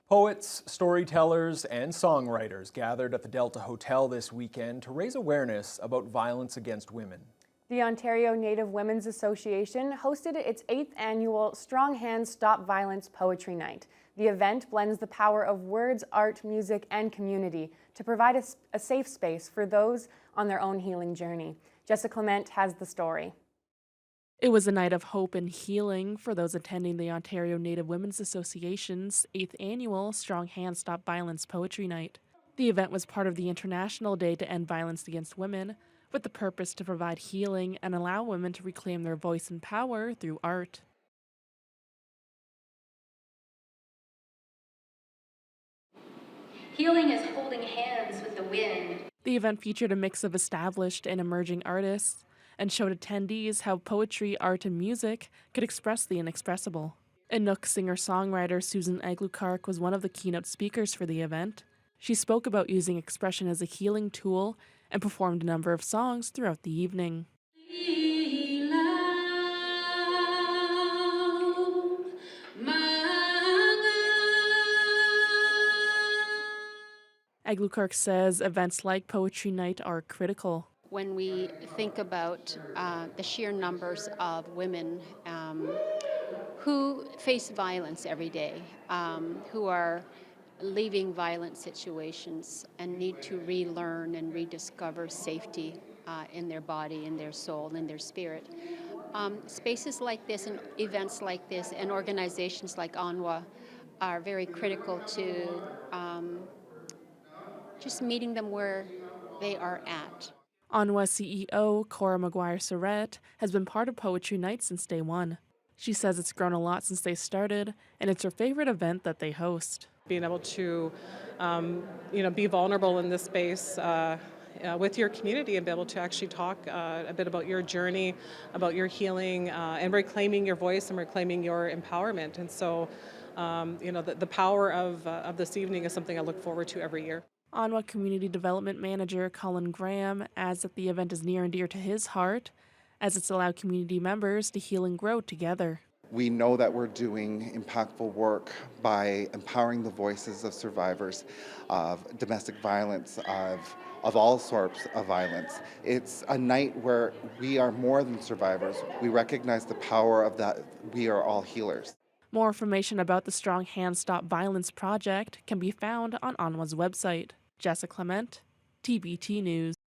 Poets, storytellers, and songwriters gathered at the Delta Hotel this weekend to raise awareness about violence against women. The Ontario Native Women's Association hosted its 8th annual Strong Hands Stop Violence Poetry Night. The event blends the power of words, art, music, and community to provide a safe space for those on their own healing journey. Jessica Clement has the story. It was a night of hope and healing for those attending the Ontario Native Women's Association's 8th annual Strong Hands Stop Violence Poetry Night. The event was part of the International Day to End Violence Against Women, with the purpose to provide healing and allow women to reclaim their voice and power through art. Healing is holding hands with the wind. The event featured a mix of established and emerging artists and showed attendees how poetry, art, and music could express the inexpressible. Inuk singer-songwriter Susan Eglukark was one of the keynote speakers for the event. She spoke about using expression as a healing tool and performed a number of songs throughout the evening. Eglukark says events like Poetry Night are critical. When we think about the sheer numbers of women who face violence every day, who are leaving violent situations and need to relearn and rediscover safety in their body, in their soul, in their spirit. Spaces like this and events like this and organizations like ONWA are very critical to just meeting them where they are at. ONWA CEO Cora Maguire-Surrett has been part of Poetry Night since day one. She says it's grown a lot since they started, and it's her favorite event that they host. Being able to, be vulnerable in this space with your community and be able to actually talk a bit about your journey, about your healing, and reclaiming your voice and reclaiming your empowerment. And so, the power of this evening is something I look forward to every year. ONWA Community Development Manager Colin Graham adds that the event is near and dear to his heart, as it's allowed community members to heal and grow together. We know that we're doing impactful work by empowering the voices of survivors of domestic violence, of all sorts of violence. It's a night where we are more than survivors. We recognize the power of that. We are all healers. More information about the Strong Hands Stop Violence project can be found on ONWA's website. Jessica Clement, TBT News.